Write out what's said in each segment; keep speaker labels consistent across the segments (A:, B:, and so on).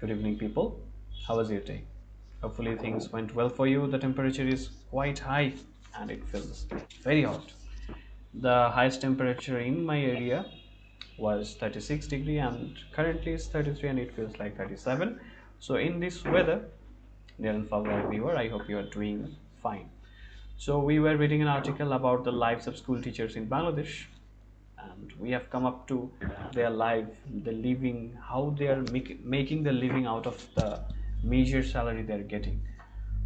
A: Good evening, people. How was your day? Hopefully, things went well for you. The temperature is quite high and it feels very hot. The highest temperature in my area was 36 degree and currently it's 33 and it feels like 37. So, in this weather, dear and fellow viewer, I hope you are doing fine. So, we were reading an article about the lives of school teachers in Bangladesh, and we have come up to their life, the living, how they are making the living out of the major salary they're getting.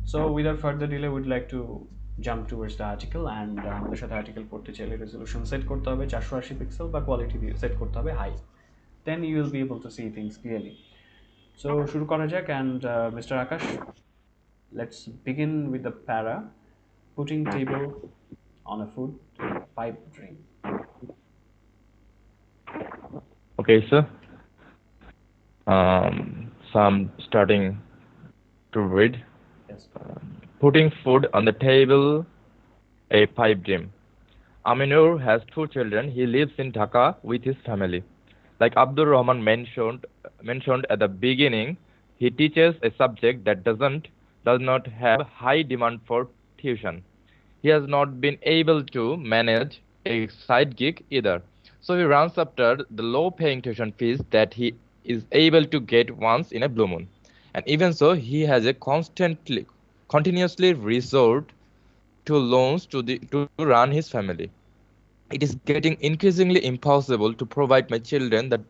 A: So without further delay, we'd like to jump towards the article, and আমাদের সাথে article পড়তে চাইলে resolution set করতে হবে 480 pixel বা quality দিয়ে set করতে হবে high, then you will be able to see things clearly. So শুরু করা যাক, and Mr. Akash, let's begin with the para, putting table on a food pipe dream.
B: Okay, sir. So I'm starting to read.
A: Yes.
B: Putting food on the table, a pipe dream. Aminur has two children. He lives in Dhaka with his family. Like Abdul Rahman mentioned at the beginning, he teaches a subject that does not have high demand for tuition. He has not been able to manage a side gig either. So he runs after the low-paying tuition fees that he is able to get once in a blue moon. And even so, he has a continuously resort to loans to run his family. It is getting increasingly impossible to provide my children the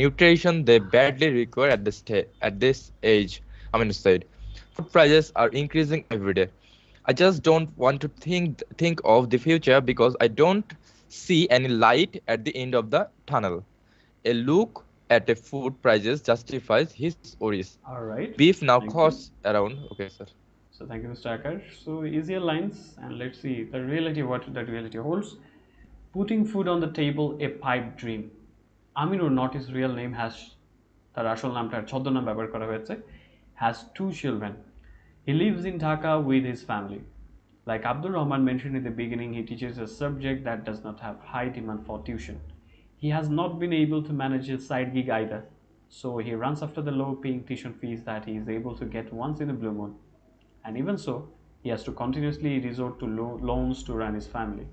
B: nutrition they badly require at this age. Said, food prices are increasing every day. I just don't want to think of the future because I don't see any light at the end of the tunnel. A look at the food prices justifies his worries.
A: All right.
B: Beef now
A: Thank
B: costs around. Okay, sir.
A: So thank you, Mr. Akash. So easier lines, and let's see the reality, what the reality holds. Putting food on the table, a pipe dream. Aminur, not his real name, has তার আসল নামটা ছদ্মনাম ব্যবহার করা হয়েছে, has two children. He lives in Dhaka with his family. Like Abdul Rahman mentioned in the beginning, he teaches a subject that does not have high demand for tuition. He has not been able to manage his side gig either, so he runs after the low-paying tuition fees that he is able to get once in a blue moon. And even so, he has to continuously resort to loans to run his family.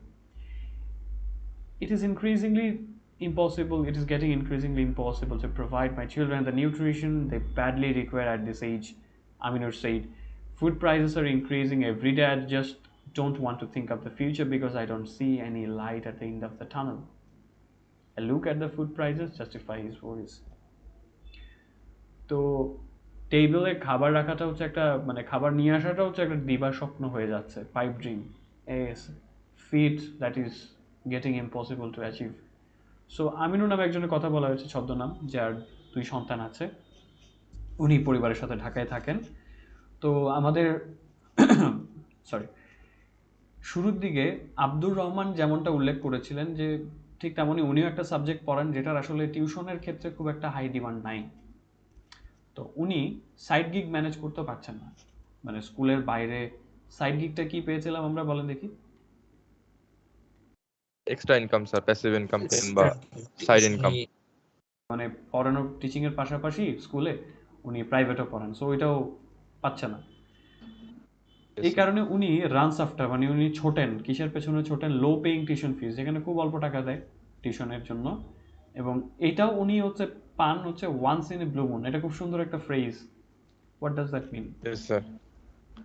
A: It is getting increasingly impossible to provide my children the nutrition they badly require at this age. Aminur said, food prices are increasing every day. I just don't want to think of the future because I don't see any light at the end of the tunnel. A look at the food prices justify his worries. তো টেবিলে খাবার রাখাটা হচ্ছে একটা, মানে খাবার নিয়ে আসাটা হচ্ছে একটা দিবা স্বপ্ন হয়ে যাচ্ছে, pipe dream, a feat that is getting impossible to achieve. So Aminur নামে একজনের কথা বলা হয়েছে, ছদ্মনাম, যার দুই সন্তান আছে। উনি পরিবারের সাথে ঢাকায় থাকেন। তো আমাদের সরি শুরুর দিকে আব্দুর রহমান যেমনটা উল্লেখ করেছিলেন যে ঠিক তেমনই উনিও একটা সাবজেক্ট পড়ান যেটার আসলে টিউশনের ক্ষেত্রে খুব একটা হাই ডিমান্ড নাই। তো উনি সাইড গিগ ম্যানেজ করতে পারছেন না, মানে স্কুলের বাইরে সাইড গিগটা কি পেয়েছিলাম আমরা, বলেন দেখি।
B: Extra income sir, passive income বা সাইড ইনকাম,
A: মানে পড়ানোর টিচিং এর পাশাপাশি স্কুলে উনি প্রাইভেটও পড়ান, সো ওইটাও পাচ্ছে না। এই কারণে উনি রানস আফটার, মানে উনি ছোটেন, কিসের পেছনে ছোটেন, লো পেইং টিউশন ফিস, যেখানে খুব অল্প টাকা দেয় টিউশনের জন্য। এবং এটাও উনি হচ্ছে পান হচ্ছে once in a blue moon. এটা খুব সুন্দর একটা phrase. What does that mean?
B: Sir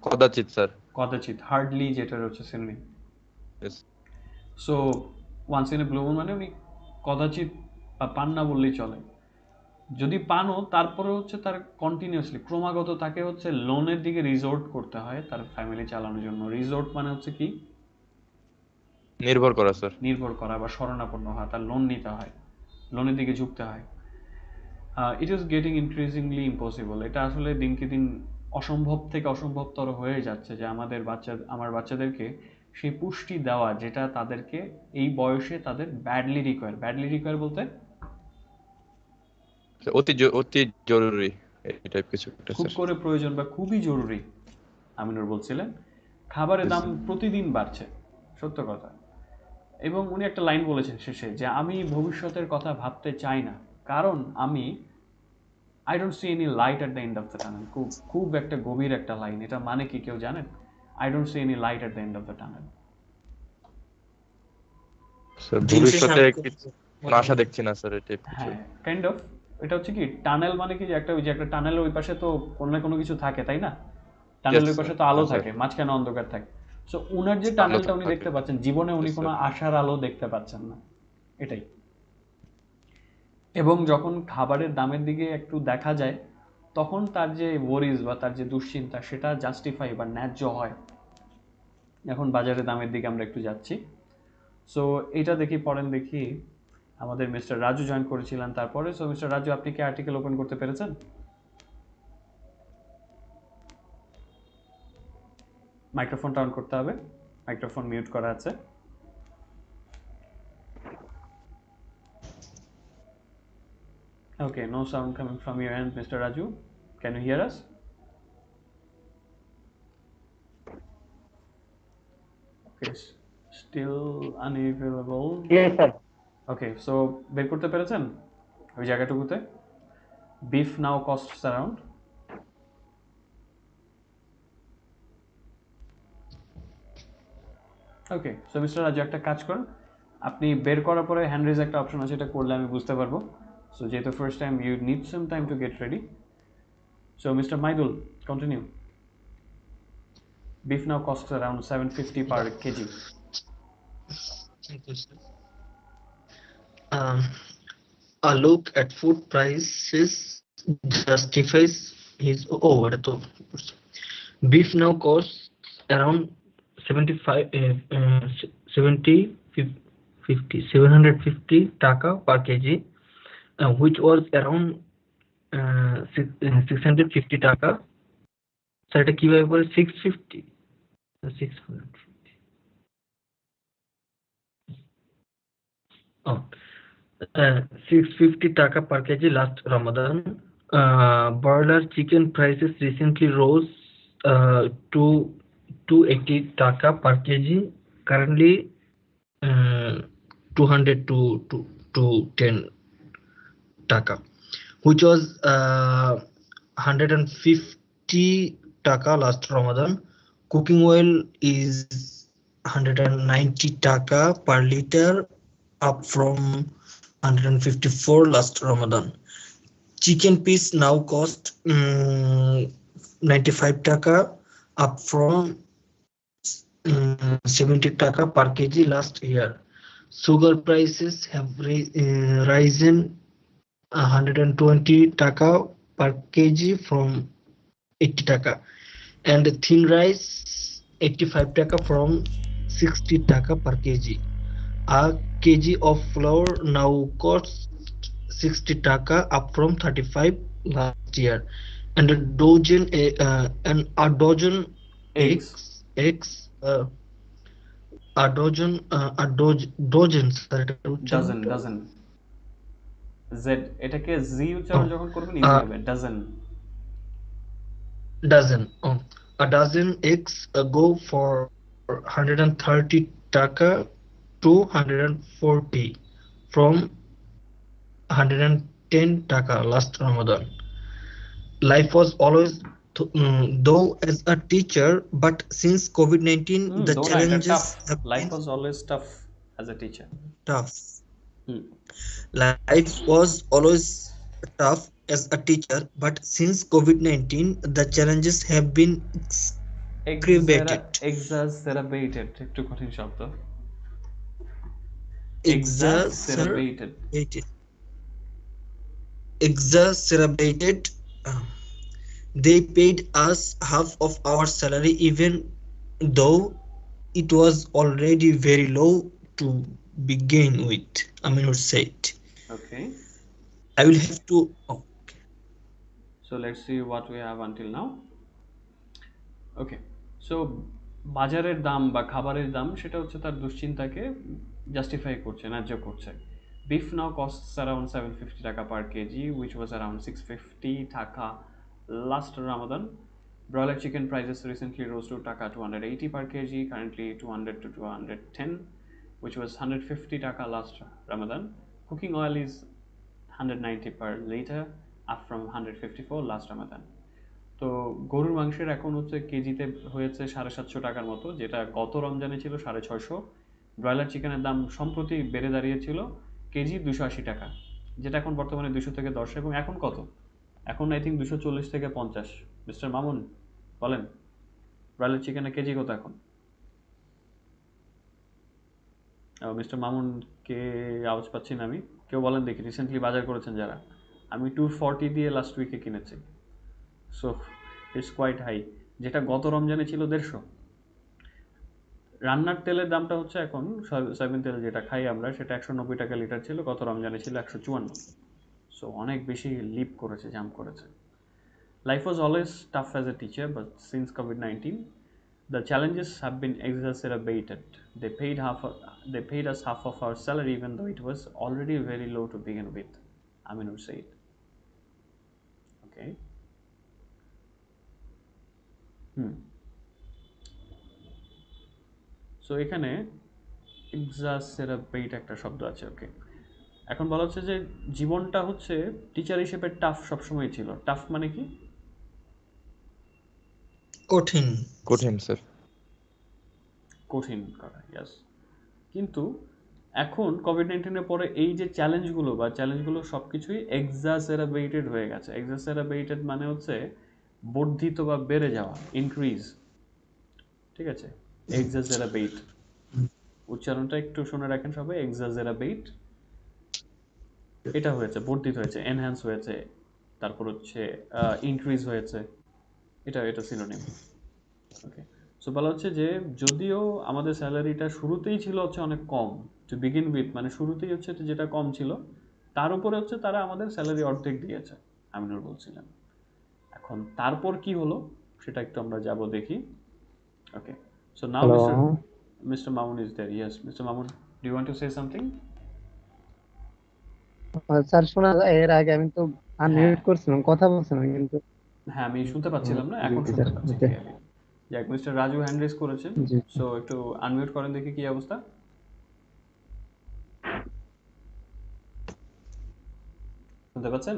B: কদাচিৎ, স্যার
A: কদাচিৎ, হার্ডলি, যেটা হচ্ছে synonym. So once in a blue moon মানে উনি কদাচিৎ বা পান না বললেই চলে। যদি পানও, তারপরে হচ্ছে তার কন্টিনিউয়াসলি ক্রমাগত তাকে হচ্ছে লোনের দিকে রিজোর্ট করতে হয় তার ফ্যামিলি চালানোর জন্য। রিজোর্ট মানে হচ্ছে কি,
B: নির্ভর করা স্যার,
A: নির্ভর করা বা শরণাপন্ন হয়, তার লোন নিতে হয়, লোনের দিকে ঝুঁকতে হয়। It is getting increasingly impossible. এটা আসলে দিনকে দিন অসম্ভব থেকে অসম্ভবতর হয়ে যাচ্ছে যে আমার বাচ্চাদেরকে সেই পুষ্টি দেওয়া যেটা তাদেরকে এই বয়সে তাদের ব্যাডলি রিকোয়ার বলতে
B: অতি জরুরি, এই টাইপ কিছু,
A: খুব করে প্রয়োজন বা খুবই জরুরি। আমিনুর বলছিলেন খাবারের দাম প্রতিদিন বাড়ছে, সত্য কথা। এবং উনি একটা লাইন বলেছেন শেষে যে আমি ভবিষ্যতের কথা ভাবতে চাই না, কারণ আমি I don't see any light at the end of the tunnel. খুব একটা গভীর একটা লাইন, এটা মানে কি কেউ জানেন? I don't see any light at the end of the tunnel.
B: Sir
C: দিন শেষে
B: ভবিষ্যতে
C: আমি
B: কিছু আশা দেখছি না স্যার, এটা কিছু।
A: হ্যাঁ, কাইন্ড অফ। এটা হচ্ছে কি টানেল মানে কি যে একটা ওই যে একটা টানেলের ওই পাশে তো কোনো না কোনো কিছু থাকে, তাই না? টানেলের ওই পাশে তো আলো থাকে, মাঝখানে অন্ধকার থাকে। সো উনার যে টানেলটা উনি দেখতে পাচ্ছেন, জীবনে উনি কোনো আশার আলো দেখতে পাচ্ছেন না, এটাই। এবং যখন খাবারের দামের দিকে একটু দেখা যায়, তখন তার যে ওয়ারিজ বা তার যে দুশ্চিন্তা সেটা জাস্টিফাই বা ন্যায্য হয়। এখন বাজারের দামের দিকে আমরা একটু যাচ্ছি। সো এটা দেখি, পড়েন দেখি। আমাদের মিস্টার রাজু জয়েন করেছিলেন তারপরে। সো মিস্টার রাজু, আপনি কি আর্টিকেল ওপেন করতে পেরেছেন? মাইক্রোফোনটা অন করতে হবে, মাইক্রোফোন মিউট করা আছে। Okay, no sound coming from your end, Mr. Raju. Can you hear us? Okay, still unavailable.
C: Yes, sir.
A: Okay, so বের করতে পেরেছেন ওই জায়গাটুকুতে? Beef now costs around. ওকে, সো মিস্টার রাজু একটা কাজ করুন, আপনি বের করার পরে হ্যান্ড রেজ একটা অপশন আছে, এটা করলে আমি বুঝতে পারবো। সো যেহেতু first time, you need some time to get ready. So mister Maidul, continue. Beef now costs around 750 per kg.
C: Thank you, sir. A look at food prices justifies his over. So, beef now costs around 75, 70, 50, 750 taka per kg, which was around 650 টাকা। Sir এটা কিভাবে পড়ে 650 650? Oh, 650 taka per kg last Ramadan. Broiler chicken prices recently rose to 280 taka per kg, currently 200 to 210 taka, which was 150 taka last Ramadan. Cooking oil is 190 taka per liter, up from 154 last Ramadan. Chicken piece now cost 95 taka, up from 70 taka per kg last year. Sugar prices have risen 120 taka per kg from 80 taka, and thin rice 85 taka from 60 taka per kg. A kg of flour now costs 60 taka, up from 35 last year, and a dozen
A: Eggs.
C: eggs a dozen
A: dozen z, এটাকে z উচ্চারণ যখন করবেন easy হবে, dozen.
C: A dozen eggs go for 130 taka to 140 from 110 taka last Ramadan. Life was always though as a teacher, but since COVID-19 the challenges have
A: Life
C: been
A: was always tough as a teacher.
C: tough. Life was always tough as a teacher, but since COVID-19 the challenges have been
A: exacerbated. একটু কঠিন শব্দ।
C: exacerbated. They paid us half of our salary, even though it was already very low to begin with, Aminur said.
A: Okay,
C: I will have to
A: so let's see what we have until now. Okay, so বাজারের দাম বা খাবারের দাম সেটা হচ্ছে তার দুশ্চিন্তাকে justify করছে, ন্যায্য করছে। Beef now costs around 750 taka per kg, which was around 650 taka last Ramadan. Broiler chicken prices recently rose to taka 280 per kg, currently 200 to 210, which was 150 taka last Ramadan. Cooking oil is 190 per liter, up from 154 last Ramadan. তো গরুর মাংসের এখন হচ্ছে কেজিতে হয়েছে 750 টাকার মতো, যেটা গত রমজানে ছিল 650। ব্রয়লার চিকেনের দাম সম্প্রতি বেড়ে দাঁড়িয়েছিল কেজি 280 টাকা, যেটা এখন বর্তমানে 200 থেকে 10, এবং এখন কত? এখন আই থিঙ্ক 240 থেকে 50। মিস্টার মামুন বলেন, ব্রয়লার চিকেনের কেজি কত এখন? মিস্টার মামুনকে আওয়াজ পাচ্ছি না আমি। কেউ বলেন দেখি, রিসেন্টলি বাজার করেছেন যারা। আমি 240 দিয়ে লাস্ট উইকে কিনেছি। সো ইটস কোয়াইট হাই, যেটা গত রমজানে ছিল 150। রান্নার তেলের দামটা হচ্ছে এখন, সয়াবিন তেল যেটা খাই আমরা, সেটা 190 টাকা লিটার ছিল, গত রমজানে ছিল 154। সো অনেক বেশি লিপ করেছে, জাম্প করেছে। Life was always tough as a teacher, but since COVID-19, the challenges have been exacerbated. They paid us half of our salary, even though it was already very low to begin with. Aminur said. Okay. So এখানে এক্সাসেরাবেট একটা শব্দ আছে। ওকে, এখন বলা হচ্ছে যে জীবনটা হচ্ছে টিচার হিসেবে টাফ সবসময় ছিল। টাফ মানে কি?
C: কঠিন।
B: কঠিন স্যার।
A: কঠিন করা, ইয়াস। কিন্তু এখন কোভিড-19 এর পরে এই যে চ্যালেঞ্জগুলো সব কিছুই এক্সাসেরাবেটেড হয়ে গেছে। এক্সাসেরাবেটেড মানে হচ্ছে বর্ধিত বা বেড়ে যাওয়া, ইনক্রিজ। ঠিক আছে, এক্সাসেরাবেট উচ্চারণটা একটু শুনে রাখেন সবাই। এক্সাসেরাবেট, এটা হয়েছে, বর্ধিত হয়েছে, এনহ্যান্স হয়েছে, তারপর হচ্ছে ইনক্রিজ হয়েছে, এটা সিনোনিম। ওকে, সো বলা হচ্ছে যে যদিও আমাদের স্যালারিটা শুরুতেই ছিল হচ্ছে অনেক কম, টু বিগিন উইথ, মানে শুরুতেই হচ্ছে যেটা কম ছিল, তার উপরে হচ্ছে তারা আমাদের স্যালারি অর্ধেক দিয়েছে, আমিনুর বলছিলেন। এখন তারপর কি হলো সেটা একটু আমরা যাব দেখি। Okay, so now mister Mamun is there. Yes, mister Mamun, do you want to say something?
D: Sir শোনা যায়? এর আগে আমি তো
A: হ্যাঁ
D: আনমিউট করছিলাম, কথা বলছিলাম কিন্তু
A: হ্যাঁ, আমি শুনতে পাচ্ছিলাম না,
D: জি
A: এখন
D: জি
A: শুনতে
D: স্যার
A: পাচ্ছি
D: ওকে
A: ক্লিয়ারলি। যাক, মিস্টার রাজু হ্যান্ড রেজ করেছেন,
D: জি
A: সো একটু আনমিউট করেন দেখি কি অবস্থা। শুনতে পাচ্ছেন?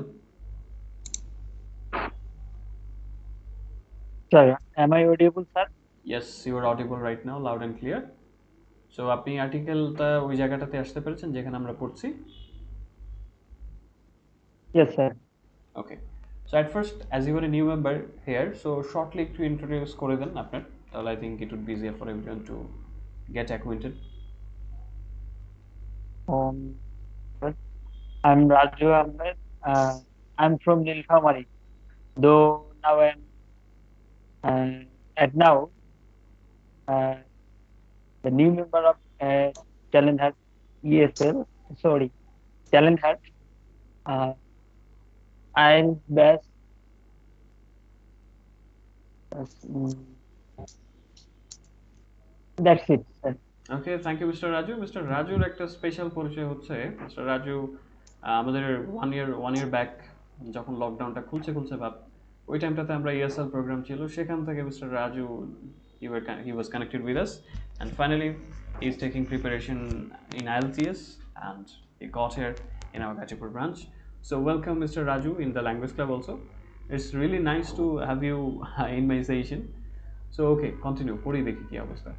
D: Sir am I audible sir?
A: Yes, you are audible right now, loud and clear. So আপনি আর্টিকেলটা ওই জায়গাটাতে আসতে পেরেছেন যেখানে আমরা পড়ছি?
D: Yes sir.
A: Okay, so at first as you are a new member here, so shortly একটু ইন্ট্রোডিউস করে দেন আপনার, তাহলে I think it would be easier for everyone to get acquainted.
D: um I'm Raju Ahmed. I'm from Nilphamari, though now I'm at now uh, the new member of Talenthut ESL, sorry, Talenthut. uh, I'm best mm, that's it sir.
A: Okay, thank you mister Raju. Mister রাজুর একটা special পরিচয় হচ্ছে, mister Raju আমাদের one year back যখন লকডাউনটা খুলছে ভাব, ওই টাইমটাতে আমরা ইএসএল প্রোগ্রাম ছিল, সেখান থেকে mister Raju he was connected with us, and finally he is taking preparation in IELTS, and he got here in our Gachipur branch. So welcome Mr. Raju in the language club also. It's really nice to have you in my session. So okay, continue, পড়ি দেখি কি অবস্থা।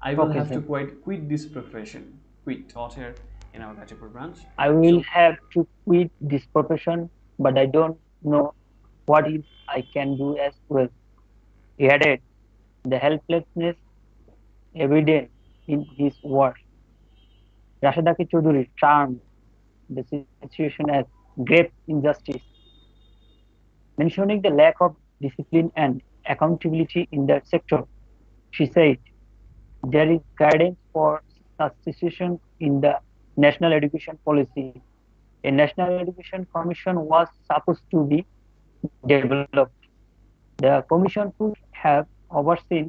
A: I will
D: Okay
A: have to
D: sir,
A: quit this profession, quit taught here in our Gachipur branch.
D: I will
A: So
D: have to quit this profession, but I don't know what else I can do as well. He added, the helplessness evident in his words. Rashidaki Chaudhary termed the situation as grave injustice, mentioning the lack of discipline and accountability in that sector. She said, there is guidance for such situation in the National Education Policy. A National Education Commission was supposed to be developed. The commission could have overseen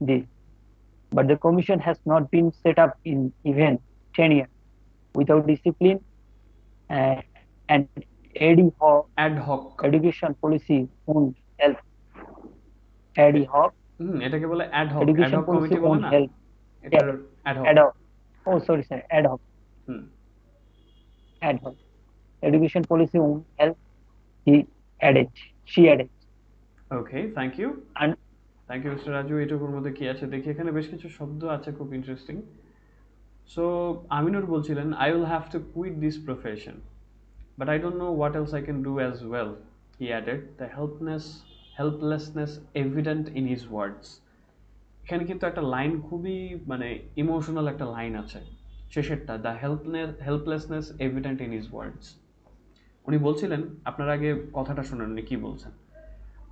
D: this, but the commission has not been set up in even 10 years. Without discipline and
A: ad hoc,
D: education policy won't help. Ad hoc
A: এটাকে বলে ad hoc, ad
D: education
A: hoc
D: policy
A: committee বলে
D: won't
A: না,
D: help.
A: এটার ad hoc।
D: Ad hoc. Oh, sorry, sir. Ad hoc.
A: Hmm
D: Ad hoc. Education policy won't help. he added, she added.
A: Okay, thank you.
D: And
A: thank you mister Raju. এটুকুর মধ্যে কি আছে দেখি, এখানে বেশ কিছু শব্দ আছে খুব ইন্টারেস্টিং। সো আমিনুর বলছিলেন, I will have to quit this profession, but I don't know what else I can do as well. He added, the helplessness evident in his words. এখানে কিন্তু একটা লাইন খুবই মানে ইমোশনাল একটা লাইন আছে শেষেরটা, the helplessness evident in his words. উনি বলছিলেন, আপনার আগে কথাটা শুনেন উনি কি বলছেন,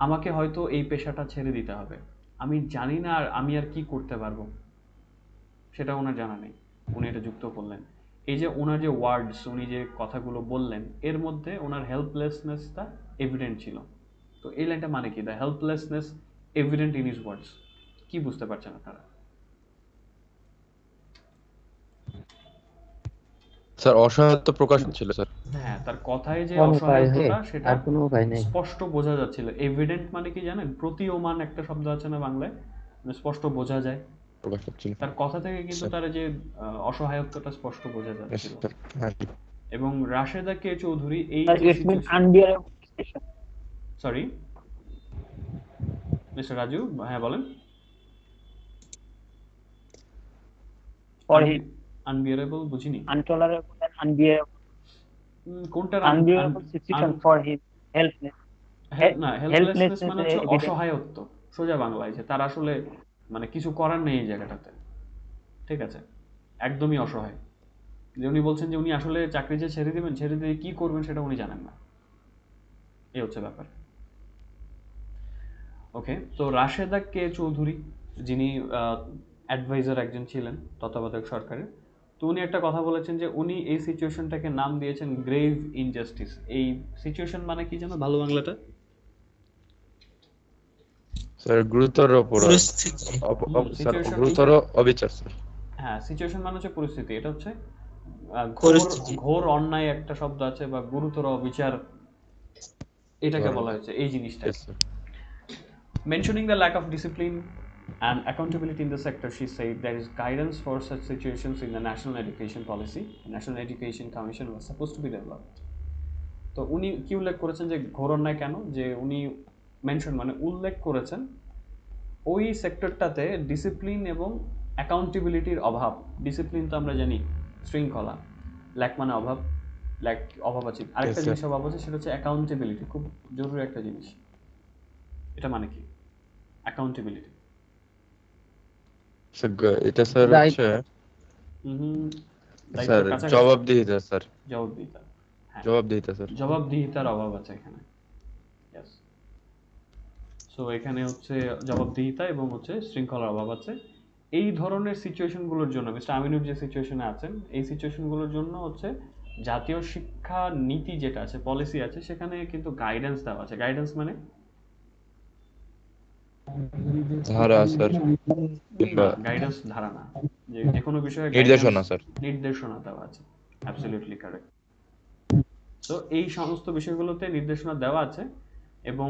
A: আমাকে হয়তো এই পেশাটা ছেড়ে দিতে হবে, আমি জানি না আর আমি আর কি করতে পারবো সেটা ওনার জানা নেই। উনি এটা যুক্ত করলেন, এই যে ওনার যে ওয়ার্ডস, উনি যে কথাগুলো বললেন এর মধ্যে ওনার হেল্পলেসনেসটা এভিডেন্ট ছিল। তো এই লাইনটা মানে কি, the helplessness evident in his ওয়ার্ডস, কি বুঝতে পারছেন আপনারা?
B: স্যার অসহায়ত্ব প্রকাশ হচ্ছিল স্যার।
A: হ্যাঁ, তার কথায় যে
E: কোনো উপায়
A: অসহায়ত্বটা সেটা
E: আর কোনো উপায় নেই।
A: স্পষ্ট বোঝা যাচ্ছিল। এভিডেন্ট মানে কি জানেন, প্রতীয়মান একটা শব্দ আছে না বাংলায়, মানে স্পষ্ট বোঝা যায়।
B: প্রকাশ হচ্ছিল
A: তার কথা থেকে কিন্তু
B: স্যার।
A: তার যে অসহায়ত্বটা স্পষ্ট বোঝা
B: Yes,
A: যাচ্ছিল।
B: sir. হ্যাঁ,
A: এবং রাশেদা কে চৌধুরী এই যে
D: it's been unbearable situation
A: sorry mister Raju, হ্যাঁ বলেন।
D: for him,
A: আনবিয়ারেবল বুঝিনি
D: intolerable and unbearable,
A: কোনটার
D: unbearable situation for him, helpless.
A: না, হেল্পলেসনেস
D: Helplessness
A: মানে হচ্ছে
D: evident.
A: অসহায়ত্ব, সোজা বাংলায় যে তার আসলে মানে কিছু করার নেই এই জায়গাটাতে, ঠিক আছে, একদমই অসহায়। যে উনি বলছেন যে উনি আসলে চাকরি যে ছেড়ে দিবেন, ছেড়ে দিয়ে কি করবেন সেটা উনি জানেন না, এই হচ্ছে ব্যাপার। ওকে, তো রাশেদা কে চৌধুরী যিনি অ্যাডভাইজার একজন ছিলেন তত্ত্বাবধায়ক সরকারের, তো উনি একটা কথা বলেছেন যে উনি এই সিচুয়েশনটাকে নাম দিয়েছেন গ্রেভ ইনজাস্টিস। এই সিচুয়েশন মানে কি জানো ভালো বাংলাটা?
B: স্যার গুরুতর অপরাধ,
C: পরিস্থিতি।
B: স্যার
A: সিচুয়েশন
B: গুরুতর অবিচার স্যার।
A: হ্যাঁ, সিচুয়েশন মানে হচ্ছে পরিস্থিতি, এটা হচ্ছে ঘোর
C: পরিস্থিতি।
A: ঘোর অন্যায় একটা শব্দ আছে, বা গুরুতর অবিচার এটাকে বলা হয়েছে এই জিনিসটা।
B: Yes, sir.
A: Mentioning the lack of discipline and accountability in the sector, she said there is guidance for such situations in the National Education Policy. The National Education Commission was supposed to be developed. তো উনি কি উল্লেখ করেছেন যে ঘোর অন্যায় কেন, যে উনি মেনশন মানে উল্লেখ করেছেন ওই সেক্টরটাতে ডিসিপ্লিন এবং অ্যাকাউন্টেবিলিটির অভাব। ডিসিপ্লিন তো আমরা জানি শৃঙ্খলা, ল্যাক মানে অভাব, ল্যাক অভাব আছে, আরেকটা
B: Yes, sir.
A: জিনিস অভাব আছে সেটা হচ্ছে অ্যাকাউন্টেবিলিটি, খুব জরুরি একটা জিনিস। এটা মানে কি অ্যাকাউন্টেবিলিটি?
B: এটা স্যার
E: Right.
B: হচ্ছে
A: দায়িত্বের
B: স্যার
A: কাছাকাছি।
B: জবাবদিহিতা স্যার,
A: জবাবদিহিতা, হ্যাঁ,
B: জবাবদিহিতা স্যার।
A: জবাবদিহিতার অভাব আছে এখানে। ইয়েস, সো এখানে হচ্ছে জবাবদিহিতা এবং হচ্ছে শৃঙ্খলার অভাব আছে। এই ধরনের সিচুয়েশনগুলোর জন্য মিস্টার আমিনুর যে সিচুয়েশনে আছেন, এই সিচুয়েশনগুলোর জন্য হচ্ছে জাতীয় শিক্ষা নীতি যেটা আছে, পলিসি আছে, সেখানে কিন্তু গাইডেন্স দেওয়া আছে। গাইডেন্স মানে
B: ধারা স্যার, কিংবা
A: গাইডেন্স ধারা না, যে কোনো বিষয়ে
B: নির্দেশনা স্যার।
A: নির্দেশনা দেওয়া আছে। Absolutely correct. তো এই সমস্ত বিষয়গুলোতে নির্দেশনা দেওয়া আছে, এবং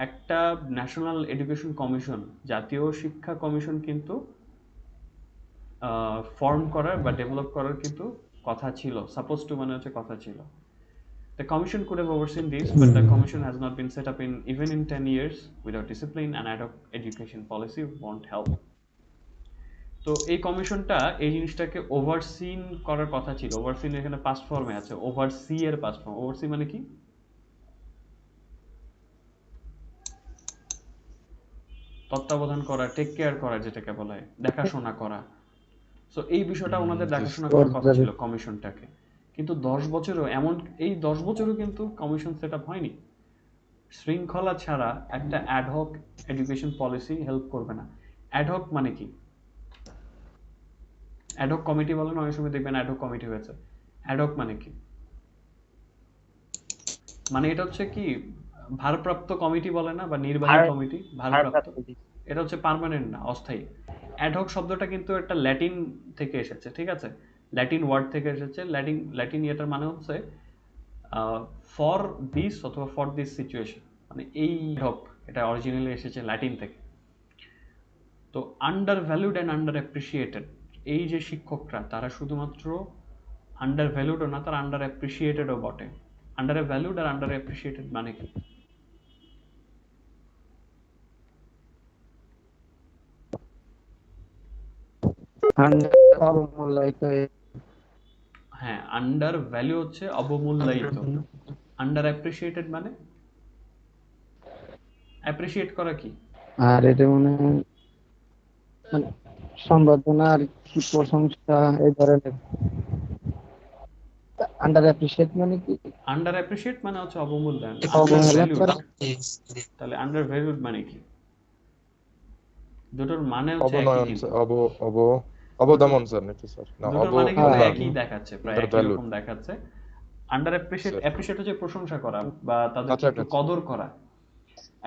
A: একটা ন্যাশনাল এডুকেশন কমিশন, জাতীয় শিক্ষা কমিশন কিন্তু ফর্ম করার বা ডেভেলপ করার কিন্তু কথা ছিল, সাপোজ টু মানে হচ্ছে কথা ছিল। The commission could have overseen this, but the commission has not been set up in even in 10 years. Without discipline and ad hoc education policy won't help. তো এই কমিশনটা এই জিনিসটাকে ওভারসিন করার কথা ছিল। ওভারসিন এখানে পাস্ট ফর্মে আছে, ওভারসি এর পাস্ট ফর্ম। ওভারসি মানে কি? তত্ত্বাবধান করা, টেক কেয়ার করা, যেটাকে বলা হয় দেখাশোনা করা। সো এই বিষয়টা ওনাদের দেখাশোনা করার কথা ছিল কমিশনটাকে, কিন্তু 10 বছরও এমন, এই 10 বছরও কিন্তু কমিশন সেট আপ হয়নি। শৃঙ্খলা ছাড়া একটা অ্যাডহক এডুকেশন পলিসি হেল্প করবে না। অ্যাডহক মানে কি? অ্যাডহক কমিটি বলেন, অনেক সময় দেখবেন অ্যাডহক কমিটি হয়েছে। অ্যাডহক মানে কি? মানে এটা হচ্ছে কি, ভারপ্রাপ্ত কমিটি বলে না, বা নির্বাহী কমিটি, ভারপ্রাপ্ত। এটা হচ্ছে পার্মানেন্ট না, অস্থায়ী। অ্যাডহক শব্দটা কিন্তু একটা ল্যাটিন থেকে এসেছে, ঠিক আছে, ল্যাটিন ওয়ার্ড থেকে এসেছে। ল্যাটিন এটার মানে হচ্ছে ফর দিস অথবা ফর দিস সিচুয়েশন, মানে এই অ্যাডহক, এটা অরিজিনালি এসেছে ল্যাটিন থেকে। তো under valued and under appreciated, এই যে শিক্ষকরা তারা শুধুমাত্র আন্ডার ভ্যালুডও না, তারা আন্ডার অ্যাপ্রিসিয়েটেডও বটে। আন্ডার ভ্যালুড আর আন্ডার অ্যাপ্রিসিয়েটেড মানে কি?
D: অবমূল্যায়িত।
A: হ্যাঁ, আন্ডার ভ্যালু হচ্ছে অবমূল্যায়িত, আন্ডার অ্যাপ্রিসিয়েটেড মানে অ্যাপ্রিসিয়েট করা কি?
D: আর এটা মানে মানে সম্বর্ধনা আর কি, প্রশংসা এই ধরনের। আন্ডার অ্যাপ্রিসিয়েট মানে কি?
A: আন্ডার অ্যাপ্রিসিয়েট মানে হচ্ছে অবমূল্যায়ন, আন্ডার
D: অবহেলা
A: ভ্যালুড।
D: করা।
A: তাহলে আন্ডার ভ্যালুড মানে কি? দুটোর মানে হচ্ছে একই
B: অবনয়ন
A: কিন্তু,
B: স্যার, অবদমন স্যার নাকি স্যার, না
A: দুটোর মানে কিন্তু
B: অবমূল্যায়ন,
A: একই দেখাচ্ছে, প্রায়
B: আন্ডার
A: একই
B: ভ্যালুড
A: রকম দেখাচ্ছে। আন্ডার অ্যাপ্রিসিয়েট,
B: স্যার,
A: অ্যাপ্রিসিয়েট হচ্ছে প্রশংসা করা বা তাদেরকে একটু
B: কাছাকাছি।
A: কদর করা।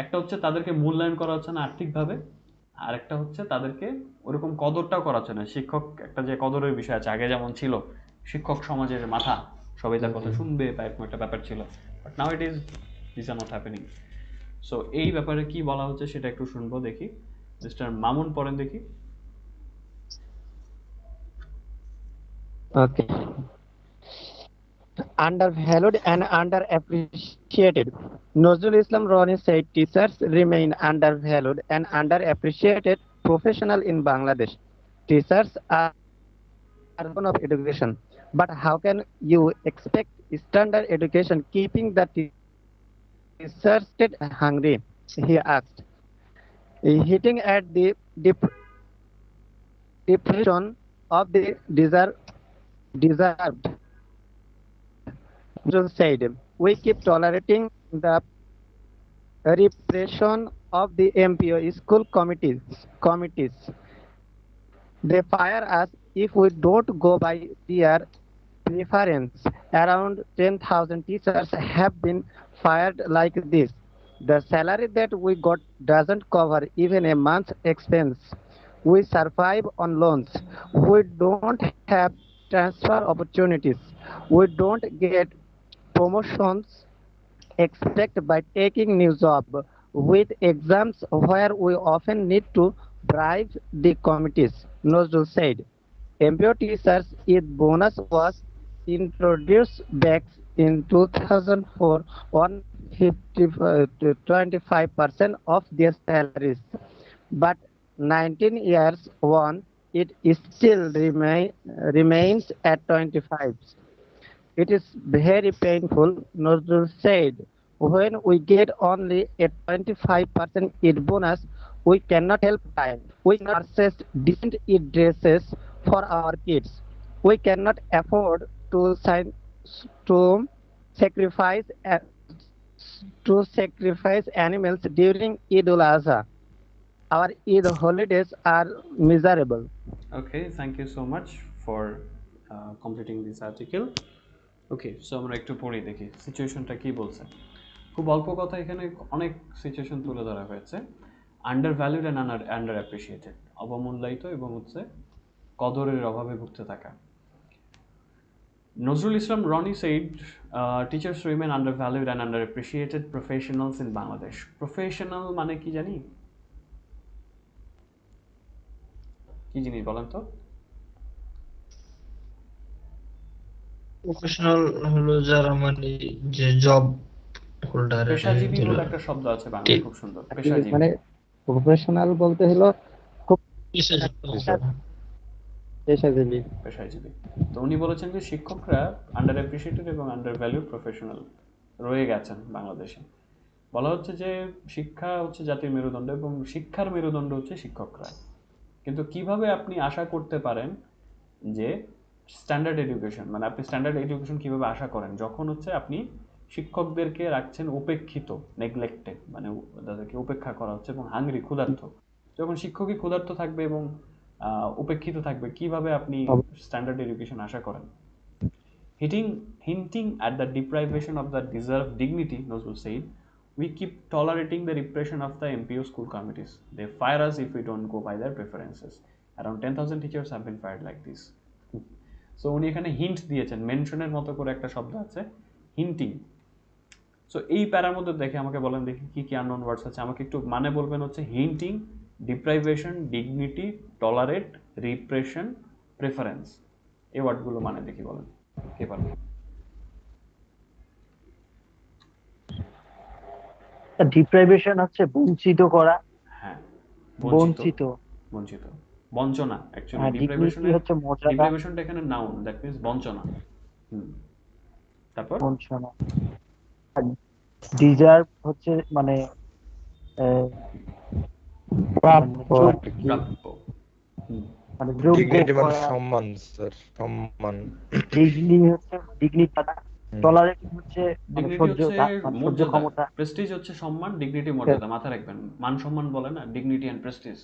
A: একটা হচ্ছে তাদেরকে মূল্যায়ন করা হচ্ছে না আর্থিকভাবে, আর একটা হচ্ছে তাদেরকে ওরকম কদরটাও করা হচ্ছে না। শিক্ষক একটা যে কদরের বিষয় আছে, আগে যেমন ছিল শিক্ষক সমাজের মাথা, সবাই তার কথা শুনবে বা এরকম একটা ব্যাপার ছিল, but now it is this are not happening. So এই ব্যাপারে কি বলা হচ্ছে সেটা একটু শুনবো, দেখি। মিস্টার মামুন পড়েন দেখি।
D: Okay. Undervalued and underappreciated. Nazrul Islam Rani said teachers remain undervalued and underappreciated professional in Bangladesh. Teachers are backbone of education, but how can you expect standard education keeping the teachers hungry? He asked, hitting at the depression of the deserved. Nazrul said, we keep tolerating the repression of the MPO school committees. They fire us if we don't go by their preference. Around 10,000 teachers have been fired like this. The salary that we got doesn't cover even a month's expense. We survive on loans. We don't have transfer opportunities. We don't get promotions expect by taking new job with exams where we often need to bribe the committees, Nozrul said. MPO teachers with bonus was introduced back in 2004 on 50 to 25% of their salaries, but 19 years on, it still remains at 25. It is very painful, Nazrul said. When we get only a 25% eat bonus, we cannot help time. We cannot purchase decent eat dresses for our kids. We cannot afford to sacrifice sacrifice animals during Eid ul Adha. Our Eid holidays are miserable.
A: Okay, thank you so much for completing this article. Okay, so আমরা একটু পড়ি দেখি সিচুয়েশনটা কি বলছে। খুব অল্প কথা, এখানে অনেক সিচুয়েশন তুলে ধরা হয়েছে। Undervalued and underappreciated, অবমূল্যায়িত এবং হচ্ছে কদরের অভাবে ভুগতে থাকা। Nazrul Islam Rani said, teachers remain undervalued and underappreciated professionals in Bangladesh. Professional মানে কি জানি? কি জিনিস বলেন তো?
C: প্রফেশনাল হলো যারা মানে যে জব হোল্ডার,
A: পেশাজীবী বলে একটা শব্দ আছে বাংলায়, খুব সুন্দর, পেশাজীবী।
D: মানে প্রফেশনাল বলতে হলো খুব পেশাজীবী।
A: পেশাজীবী। তো উনি বলেছেন যে শিক্ষকরা আন্ডার অ্যাপ্রিসিয়েটেড এবং আন্ডার ভ্যালুড প্রফেশনাল রয়ে গেছেন বাংলাদেশে। বলা হচ্ছে যে শিক্ষা হচ্ছে জাতির মেরুদণ্ড এবং শিক্ষার মেরুদণ্ড হচ্ছে শিক্ষকরা। কিন্তু কিভাবে আপনি আশা করতে পারেন যে স্ট্যান্ডার্ড এডুকেশন, মানে আপনি স্ট্যান্ডার্ড এডুকেশন কিভাবে আশা করেন যখন হচ্ছে আপনি শিক্ষকদেরকে রাখছেন উপেক্ষিত, নেগলেক্টেড, মানে তাদেরকে উপেক্ষা করা হচ্ছে এবং হাংরি, ক্ষুধার্ত। যখন শিক্ষকই ক্ষুধার্ত থাকবে এবং উপেক্ষিত থাকবে, কিভাবে আপনি স্ট্যান্ডার্ড এডুকেশন আশা করেন? Hinting at the deprivation of the deserved dignity, Nazrul said, we keep tolerating the repression of the MPO school committees. They fire us if we don't go by their preferences. Around 10,000 teachers have been fired like this. So উনি এখানে hint দিয়েছেন, মেনশনের মতো করে একটা শব্দ আছে, হিন্টিং। So এই প্যারার মধ্যে দেখে আমাকে বলেন দেখি কি কি আননোন ওয়ার্ডস আছে, আমাকে একটু মানে বলবেন। হচ্ছে hinting, deprivation, dignity, tolerate, repression, preference. এই ওয়ার্ডগুলো মানে দেখি বলেন, কে পারবে?
D: ডিপ্রাইভেশন হচ্ছে বঞ্চিত করা,
A: হ্যাঁ,
D: বঞ্চিত।
A: বঞ্চিত, বঞ্চনা অ্যাকচুয়ালি।
D: ডিগনিটি হচ্ছে মর্যাদা,
A: ডিপ্রাইভেশনটা এখানে নাউন, দ্যাট মিন্স বঞ্চনা। তারপর
D: বঞ্চনা। আর ডিজার্ভ হচ্ছে মানে আহ,
E: প্রাপ্য আর কি।
A: প্রাপ্য।
D: মানে যোগ্য
B: ডিগনিটি মানে
D: করা।
B: সম্মান স্যার, সম্মান।
D: ডিগনিটি, টলারেটিং হচ্ছে মানে
A: ডিগনিটি
D: সহ্য,
A: হচ্ছে
D: মানে সহ্য
A: মর্যাদা,
D: ক্ষমতা।
A: প্রেস্টিজ হচ্ছে সম্মান, ডিগনিটি মর্যাদা, মাথায় রাখবেন। মান সম্মান বলে না, dignity and Prestige.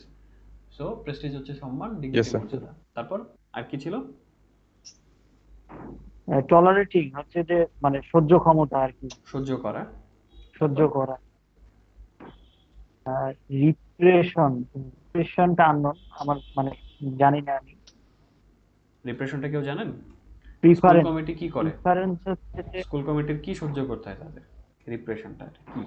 A: So Prestige হচ্ছে সম্মান,
B: Yes,
A: ডিগনিটি
B: sir.
A: মর্যাদা। তারপর আর কি ছিল?
D: টলারেটিং হচ্ছে যে মানে সহ্য ক্ষমতা আর কি,
A: সহ্য করা।
D: সহ্য করা। আর রিপ্রেশনটা আননোন, আমার মানে জানি না আমি।
A: রিপ্রেশনটা কেউ জানেন? স্কুল
D: প্রিফারেন্স,
A: কমিটি কি করে?
D: প্রিফারেন্স হচ্ছে যে
A: স্কুল কমিটির কি সহ্য করতে হয় তাদের? রিপ্রেশনটা কি?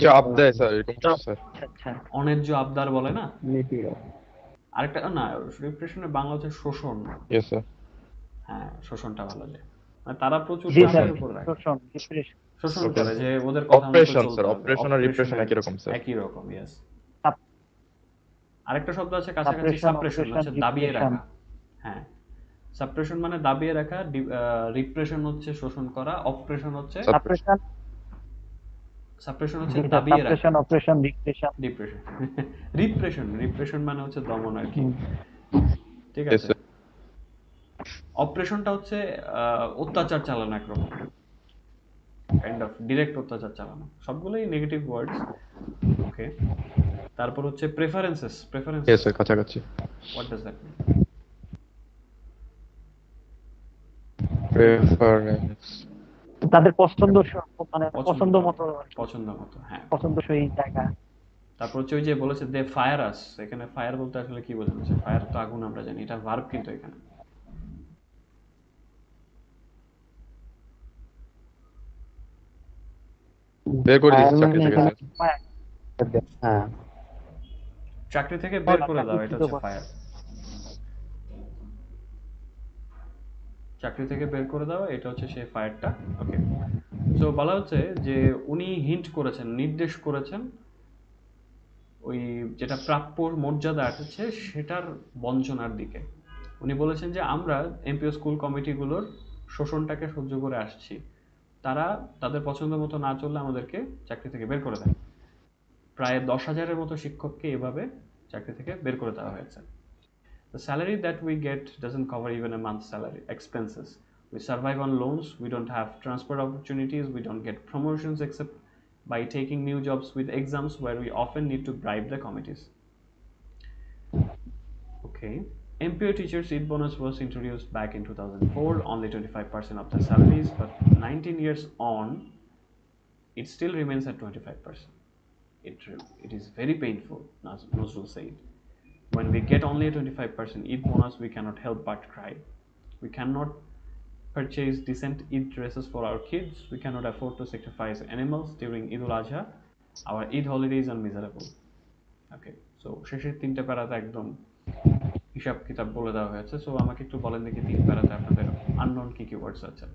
B: চাপ দেয় স্যার, এরকম কিছু স্যার।
D: আচ্ছা
A: অন্যায্য আবদার বলে না?
E: নিপীড়ন।
A: আরেকটা না, রিপ্রেশনের বাংলা হচ্ছে শোষণ।
B: Yes, sir.
A: হ্যাঁ, শোষণটা ভালো যায়। মানে তারা প্রচুর
D: জি স্যার,
A: চাপের উপর রাখে,
D: শোষণ, ডিপ্রেশন।
A: শোষণ
B: Okay,
A: করে
B: sir.
A: যে ওদের কথা মতো
B: Oppression,
A: চলতে
B: sir.
A: হবে।
B: Oppression আর repression একই রকম, sir.
A: একই রকম, ইয়েস। আরেকটা শব্দ আছে কাছাকাছি,
D: সাপ্রেশন,
A: সাপ্রেশন,
D: অপারেশন,
A: হচ্ছে দাবিয়ে
D: ডিপ্রেশন।
A: রাখা। হ্যাঁ, সাপ্রেশন মানে দাবিয়ে রাখা, রিপ্রেশন হচ্ছে শোষণ করা, অপ্রেশন হচ্ছে
D: সাপ্রেশন,
A: সাপ্রেশন হচ্ছে দাবিয়ে রাখা।
D: Suppression, operation, depression.
A: Depression, repression মানে হচ্ছে দমন আর কি। ঠিক
B: Yes,
A: আছে।
B: sir.
A: অপারেশনটা হচ্ছে অত্যাচার চালানো একরকম, কাইন্ড অফ ডিরেক্ট অত্যাচার চালানো। সবগুলোই নেগেটিভ ওয়ার্ডস। ওকে। তারপর হচ্ছে প্রেফারেন্সেস।
B: Yes, sir. কাছাকাছি।
A: What does that mean?
B: Preference.
D: তাদের পছন্দ, মানে পছন্দ মতো,
A: পছন্দ মতো, হ্যাঁ।
D: পছন্দসই জায়গা।
A: তারপর হচ্ছে ওই যে বলেছে দে ফায়ার আস, এখানে ফায়ার বলতে আসলে কি বোঝানো হচ্ছে? ফায়ার তো আগুন, আমরা জানি, এটা ভার্ব কিন্তু এখানে।
B: বের করে দিয়েছে
E: আর
B: চাকরি
E: মানে
B: থেকে
E: এখানে
B: স্যার।
E: হ্যাঁ,
A: চাকরি থেকে বের করে দাও, এটা হচ্ছে ফায়ার। চাকরি থেকে বের করে দাও, এটা হচ্ছে সেই ফায়ারটা। ওকে। সো বলা হচ্ছে যে উনি হিন্ট করেছেন, নির্দেশ করেছেন ওই যেটা প্রাপ্য মর্যাদা আছে সেটার বঞ্চনার দিকে। উনি বলেছেন যে আমরা এমপিও স্কুল কমিটিগুলোর শোষণটাকে সহ্য করে আসছি, তারা তাদের পছন্দ মতো না চললে আমাদেরকে চাকরি থেকে বের করে দেয়। প্রায় 10,000-এর মতো শিক্ষককে এভাবে চাকরি থেকে বের করে দেওয়া হয়েছে। The salary that we get doesn't cover even a month's salary expenses. We survive on loans, we don't have transport opportunities, we don't get promotions except by taking new jobs with exams where we often need to bribe the committees. Okay. MPO teachers' Eid bonus was introduced back in 2004, only 25% of the salaries, but 19 years on, it still remains at 25%. It is very painful, Nazrul said. When we get only a 25% Eid bonus, we cannot help but cry. We cannot purchase decent Eid dresses for our kids. We cannot afford to sacrifice animals during Eid al-Adha. Our Eid holidays are miserable. Okay, so শেষের তিনটা প্যারাতে একদম হিসাব কিতাব বলে দেওয়া হয়েছে। So আমাকে একটু বলেন দেখি 3 প্যারাতে আপনাদের আননোন কি কি ওয়ার্ডস আছে?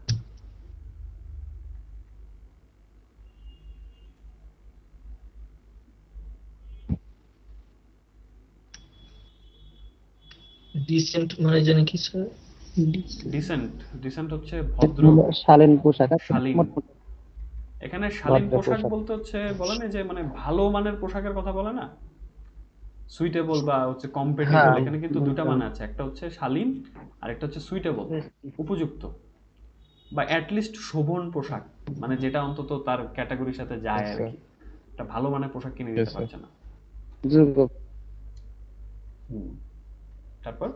C: ডিসেন্ট মানে জানি কি স্যার?
A: ডিসেন্ট হচ্ছে ভদ্র,
E: শালীন পোশাক,
A: শালীন। এখানে শালীন
E: ভদ্র
A: পোশাক
E: পোশাক।
A: বলতে হচ্ছে বলে না যে মানে ভালো মানের পোশাকের কথা বলে না, সুইটেবল বা হচ্ছে কম্পেটেবল।
E: হ্যাঁ,
A: এখানে কিন্তু দুটা মানে আছে, একটা হচ্ছে শালীন আর একটা হচ্ছে সুইটেবল, উপযুক্ত বা অ্যাটলিস্ট শোভন পোশাক, মানে যেটা অন্তত তার ক্যাটাগরির সাথে যায় আর কি। একটা ভালো মানের পোশাক কিনে দিতে পারছে না।
E: যোগ্য।
A: তারপর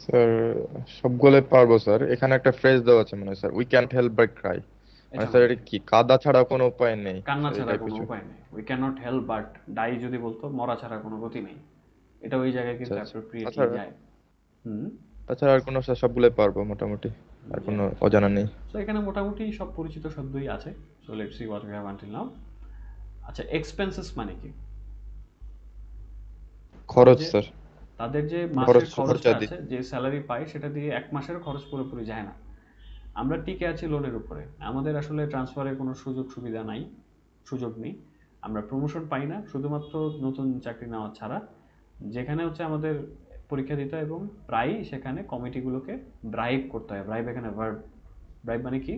B: স্যার সবগুলো পারবো স্যার। এখানে একটা ফ্রেজ দেওয়া আছে মনে হয় sir, we can't help but Cry. মানে স্যার এটা কি, কাদা ছাড়া কোনো উপায় নেই?
A: কান্না
B: স্যার,
A: ছাড়া
B: এটাই
A: কোনো
B: কিছু।
A: উপায় নেই। We cannot help but die যদি বলতো মরা ছাড়া কোনো গতি নেই, এটা ওই জায়গায় কিন্তু
B: আচ্ছা, আচ্ছা।
A: অ্যাপ্রোপ্রিয়েটলি যায়।
B: তাছাড়া আর কোনো স্যার সবগুলোই পারবো মোটামুটি, আর কোনো অজানা নেই।
A: সো এখানে মোটামুটি সব পরিচিত শব্দই আছে। So let's see what we have until now. আচ্ছা, এক্সপেন্সেস মানে কি?
B: খরচ স্যার।
A: তাদের যে মাসের
B: খরচা
A: খরচটা
B: দিই।
A: আছে, যে স্যালারি পায় সেটা দিয়ে এক মাসের খরচ পুরোপুরি যায় না। আমরা টিকে আছি লোনের উপরে, আমাদের আসলে ট্রান্সফারের কোনো সুযোগ নেই। আমরা প্রমোশন পাই না শুধুমাত্র নতুন চাকরি নেওয়া ছাড়া, যেখানে হচ্ছে আমাদের পরীক্ষা দিতে হয় এবং প্রায়ই সেখানে কমিটিগুলোকে ব্রাইব করতে হয়। ব্রাইব এখানে ভার্ব, ব্রাইব মানে কি?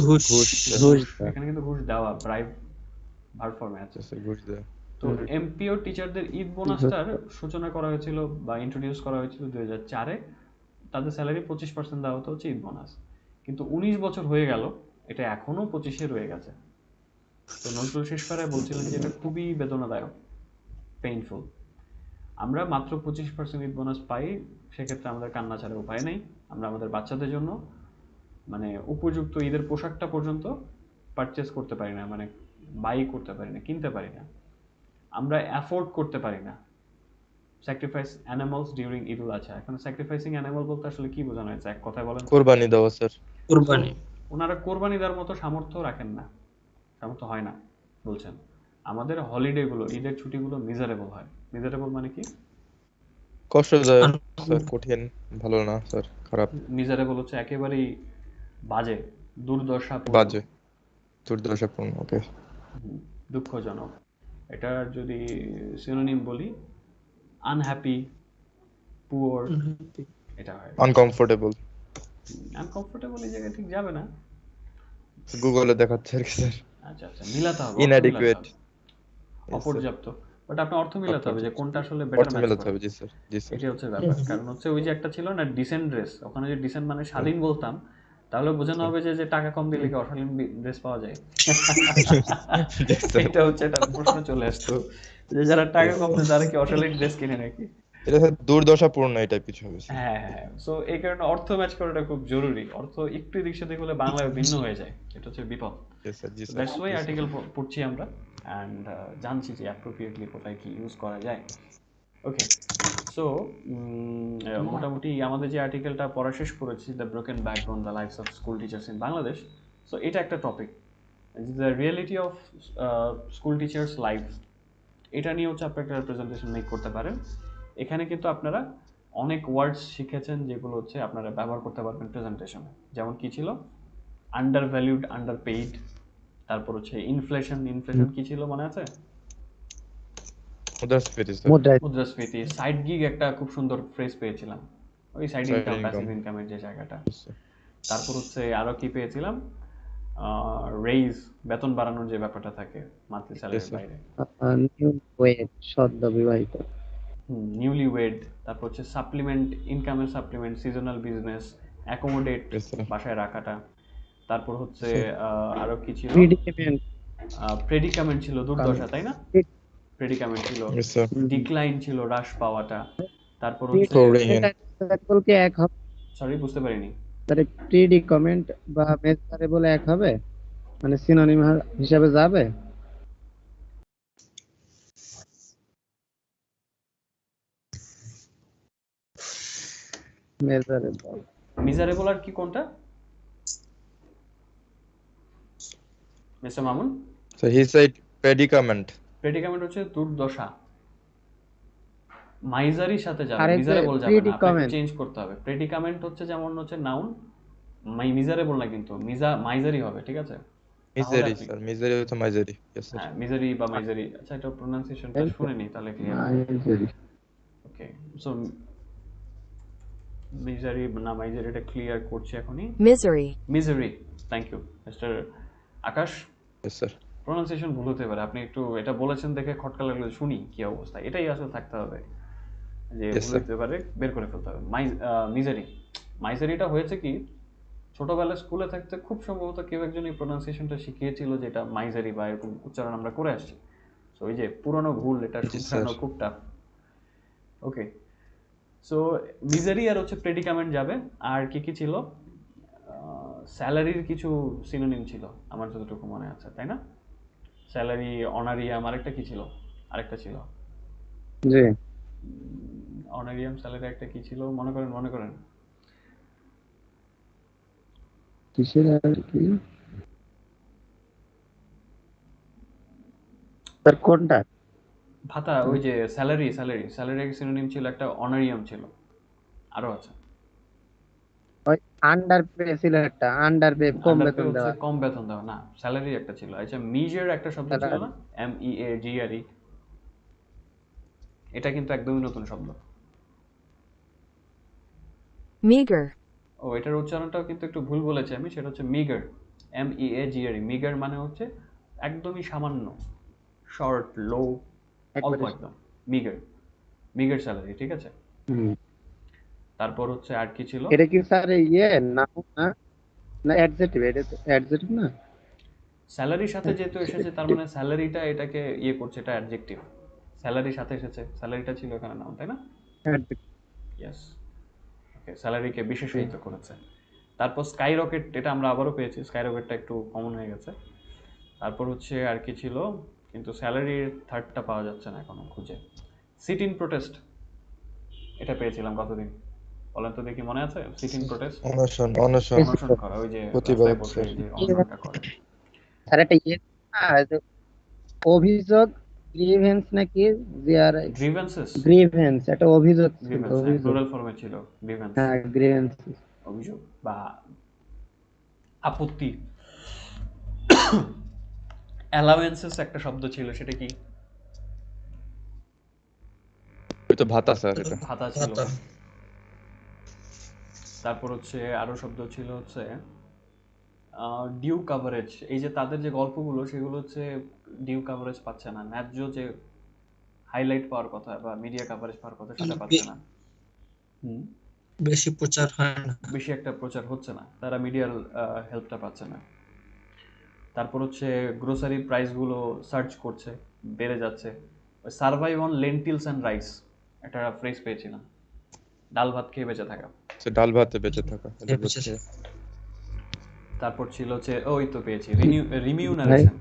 C: ঘুষ।
B: ঘুষ
E: ঘুষ
A: এখানে কিন্তু ঘুষ দেওয়া, ব্রাইব ভার্ব ফর্মে আছে।
B: ঘুষ দেয়।
A: তো এমপি ও টিচারদের ঈদ বোনাসটার সূচনা করা হয়েছিল বা ইন্ট্রোডিউস করা হয়েছিল 2004-এ। তাদের স্যালারি 25% দেওয়া হতো হচ্ছে ঈদ বোনাস, কিন্তু 19 বছর হয়ে গেল, এটা এখনো 25-এ রয়ে গেছে। তো নজরুল শেষ পাড়ায় বলছিলেন যে এটা খুবই বেদনাদায়ক, পেইনফুল। আমরা মাত্র 25% ঈদ বোনাস পাই, সেক্ষেত্রে আমাদের কান্না ছাড়া উপায় নেই। আমরা আমাদের বাচ্চাদের জন্য মানে উপযুক্ত ঈদের পোশাকটা পর্যন্ত পারচেস করতে পারি না, মানে বাই করতে পারি না, কিনতে পারি না, আমরা অ্যাফোর্ড করতে পারি না। Sacrifice animals during Eid ul Azha. এখন স্যাক্রিফাইসিং অ্যানিমাল বলতে আসলে কি বোঝানো হয়েছে এক কথায় বলেন?
B: কোরবানি দেওয়া স্যার।
C: কুরবানি।
A: ওনারা কোরবানি দেওয়ার মতো সামর্থ্য রাখেন না, সামর্থ্য হয় না বলছেন। আমাদের হলিডেগুলো, ঈদের ছুটিগুলো মিজারেবল হয়। মিজারেবল মানে কি?
B: কষ্টদায়ক স্যার, কঠিন, ভালো না স্যার, খারাপ,
A: মিজারেবল হচ্ছে একেবারেই বাজে, দুর্দশাপূর্ণ,
B: বাজে, দুর্দশাপূর্ণ। ওকে,
A: দুঃখজনক। এটার যদি সিনোনিম বলি, আনহ্যাপি, পুয়ার, এটা হয়।
B: আনকমফোর্টেবল।
A: আনকমফোর্টেবল এই জায়গায় ঠিক যাবে না।
B: গুগলে দেখাচ্ছে আর কি স্যার।
A: আচ্ছা আচ্ছা, মিলাতে হবে, অর্থ মিলাতে
B: ইনঅ্যাডিকুয়েট।
A: হবে, অপর্যাপ্ত। বাট আপনার অর্থ মিলাতে হবে যে কোনটা আসলে
B: অর্থ
A: বেটার ম্যাচ
B: মেলাতে
A: করে।
B: হবে, জি স্যার, জি স্যার।
A: এটাই হচ্ছে ব্যাপার। কারণ হচ্ছে ওই যে একটা ছিল না ডিসেন্ট ড্রেস, ওখানে যে ডিসেন্ট মানে স্বাধীন বলতাম, তাহলে বোঝানো হবে যে টাকা কম দিলে কি অশালীন ড্রেস পাওয়া যায়? এটা হচ্ছে একটা প্রশ্ন চলে আসতো যে যারা টাকা কম দেয় তারা কি অশালীন ড্রেস কিনে নাকি?
B: এটা স্যার দুর্দশাপূর্ণ, এটা কিছু হবে স্যার।
A: হ্যাঁ হ্যাঁ, সো এই কারণে অর্থ ম্যাচ করাটা খুব জরুরি। অর্থ একটু এদিক সেদিক হলে বাংলায় ভিন্ন হয়ে যায়, এটা হচ্ছে বিপদ।
B: জি স্যার, জি স্যার,
A: দ্যাটস ওয়াই
B: জি স্যার।
A: আর্টিকেল পড়ছি আমরা, অ্যান্ড জানছি যে অ্যাপ্রোপ্রিয়েটলি কোথায় কি ইউজ করা যায়। ওকে, সো মোটামুটি আমাদের যে আর্টিকেলটা পড়া শেষ করেছি, the broken backbone, the lifes of school teachers in Bangladesh. So এটা একটা topic, the reality of school teachers life. এটা নিয়ে হচ্ছে আপনি একটা প্রেজেন্টেশন মেক করতে পারেন। এখানে কিন্তু আপনারা অনেক ওয়ার্ডস শিখেছেন যেগুলো হচ্ছে আপনারা ব্যবহার করতে পারবেন প্রেজেন্টেশনে। যেমন কি ছিল? Under valued, under paid. তারপর হচ্ছে ইনফ্লেশন কি ছিল মনে আছে?
B: মুদ্রাস্ফীতি স্যার।
A: মুদ্রাস্ফীতি। সাইড গিগ একটা খুব সুন্দর ফ্রেজ পেয়েছিলাম, ওই side
B: Side
A: income,
B: income.
A: Passive ইনকামের যে জায়গাটা। তারপর হচ্ছে আরো কি পেয়েছিলাম? রেইজ, বেতন বাড়ানোর যে ব্যাপারটা থাকে মান্থলি স্যালারির
B: sir.
A: বাইরে।
E: নিউ ওয়েট, সদ্য বিবাহিত।
A: নিউলি ওয়েড। তারপর হচ্ছে সাপ্লিমেন্ট, ইনকামের supplement, seasonal business, accommodate,
B: Yes, sir.
A: বাসায় রাখাটা। তারপর হচ্ছে আরো কি ছিল?
E: প্রিডিকেমেন্ট,
A: প্রেডিকামেন্ট ছিল, দুর্দশা, তাই না? প্রেডিকামেন্ট ছিল,
B: Yes, sir.
A: ডিক্লাইন ছিল, হ্রাস পাওয়াটা। তারপর হচ্ছে
B: Pouring in.
E: কি এক হবে?
A: সরি বুঝতে পারিনি।
E: তাহলে প্রিডিকমেন্ট বা মেজারেবল এক হবে, মানে সিনোনিম হিসাবে যাবে? মেজারেবল,
A: মিজারেবল আর কি কোনটা mister Mamun?
B: So he said predicament.
A: প্রেডিকামেন্ট হচ্ছে দুর্দশা, মাইজারির সাথে যাবে,
E: আরেক যে
A: মিজারেবল যাবে না, আপনাকে
E: predicament।
A: চেঞ্জ করতে হবে। প্রেডিকামেন্ট হচ্ছে যেমন হচ্ছে নাউন, মিজারেবল না, কিন্তু মাইজারি হবে, ঠিক আছে? তাহলে
B: Misery,
A: আপনি
B: sir. Misery to misery. Yes, sir.
A: হ্যাঁ, মিজারি বা মাইজারি। আচ্ছা, এটা প্রোনাউন্সিয়েশনটা শুনে নিই তাহলে ক্লিয়ার হবে। ওকে, সো মিজারি না মাইজারি, এটা ক্লিয়ার করছি এখনই। Misery. Thank you mister Akash.
B: Yes, sir.
A: Pronunciation ভুল হতে পারে, আপনি একটু এটা বলেছেন দেখে খটকা লাগলো, শুনি কি অবস্থা, এটাই আসলে থাকতে হবে যে
B: Yes,
A: ভুল
B: sir.
A: হতে পারে, বের করে ফেলতে হবে। মিজারি, মাইজারিটা হয়েছে কি, ছোটবেলায় স্কুলে থাকতে খুব সম্ভবত কেউ একজন এই প্রোনাউন্সিয়েশনটা শিখিয়েছিল, যেটা মাইজারি বা এরকম উচ্চারণ আমরা করে আসছি। সো ওই যে পুরনো ভুল, এটা শুধরানো খুব টাফ। ওকে, সো মিজারি আর হচ্ছে প্রেডিকামেন্ট যাবে। আর কি কি ছিল? স্যালারির কিছু সিনোনিম ছিল আমার যতটুকু মনে আছে, তাই না? স্যালারি, অনারিয়াম, আরেকটা কি ছিল? আরেকটা ছিল
E: জি,
A: অনারিয়াম, স্যালারি, একটা কি ছিল মনে করেন, মনে করেন।
E: কিসের আর কি স্যার, কোনটা?
A: ভাতা ওই যে স্যালারি সিনোনিম ছিল একটা অনারিয়াম ছিল, আরো আছে।
E: ওই আন্ডার পে ছিল একটা, আন্ডার পে কম
A: আন্ডার পে
E: বেতন
A: হচ্ছে
E: দেওয়া।
A: কম বেতন দেওয়া, না স্যালারি একটা ছিল। আচ্ছা মিজার একটা শব্দ ছিল না, MEAGRE, এটা কিন্তু একদমই নতুন শব্দ।
F: meager,
A: ও এটার উচ্চারণটাও কিন্তু একটু ভুল বলেছি আমি, সেটা হচ্ছে মিগার, MEAGRE। মিগার মানে হচ্ছে একদমই সামান্য, শর্ট, লো, অল্প
E: একবারে।
A: একদম, মিগার, মিগার স্যালারি, ঠিক আছে।
E: হুম।
A: তারপর হচ্ছে আর কি ছিল,
E: এটা কি স্যার ইয়ে না, না না অ্যাডজেক্টিভ, এটা অ্যাডজেক্টিভ না?
A: স্যালারির সাথে যেহেতু এসেছে তার মানে স্যালারিটা এটাকে ইয়ে করছে, এটা অ্যাডজেক্টিভ। স্যালারির সাথে এসেছে, স্যালারিটা ছিল এখানে নাম, তাই না?
E: Adjective।
A: ইয়েস, ওকে, স্যালারিকে বিশেষায়িত করেছে। তারপর স্কাই রকেট, এটা আমরা আবারও পেয়েছি, স্কাই রকেটটা একটু কমন হয়ে গেছে। তারপর হচ্ছে আর কি ছিল, কিন্তু স্যালারির থার্ডটা পাওয়া যাচ্ছে না এখনো খুঁজে। সিট ইন প্রোটেস্ট, এটা পেয়েছিলাম কতদিন বলেন তো দেখি, মনে আছে? সিট ইন প্রোটেস্ট,
B: অনশন
A: অনশন করা, ওই যে
B: প্রতিবাদ
A: রাস্তায় বসে
B: স্যার।
A: যে অনশনটা করে।
E: স্যার এটা ইয়ে যে অভিযোগ, গ্রিভেন্স নাকি, যে আর
A: গ্রিভেন্সেস,
E: গ্রিভেন্স, একটা অভিযোগ ছিল,
A: গ্রিভেন্স হ্যাঁ,
E: অভিযোগ।
A: প্লুরাল ফর্মে ছিল গ্রিভেন্স,
E: হ্যাঁ গ্রিভেন্স।
A: অভিযোগ বা আপত্তি। অ্যালাওয়েন্সেস একটা শব্দ ছিল, সেটা কি?
B: ওই তো ভাতা স্যার, এটা
A: ভাতা ছিল। তারপর হচ্ছে আরো শব্দ ছিল হচ্ছে ডিউ কাভারেজ, এই যে তাদের যে গল্পগুলো সেগুলো হচ্ছে ডিউ কাভারেজ পাচ্ছে না, ন্যায্য যে হাইলাইট পাওয়ার কথা বা মিডিয়া কাভারেজ পাওয়ার কথা সেটা পাচ্ছে না। হুম,
C: বেশি প্রচার হয় না।
A: বেশি একটা প্রচার হচ্ছে না, তারা মিডিয়ার হেল্পটা পাচ্ছে না। তারপর হচ্ছে গ্রোসারির প্রাইসগুলো সার্চ করছে, বেড়ে যাচ্ছে। Survive on lentils and rice একটা ফ্রেজ পেয়েছিলাম, ডাল ভাত খেয়ে বেঁচে থাকা।
B: সে ডাল ভাতে বেঁচে থাকা, এটা বুঝছে।
A: তারপর ছিল হচ্ছে ওই তো পেয়েছি
E: ভাই
A: রিমিউনারেশন।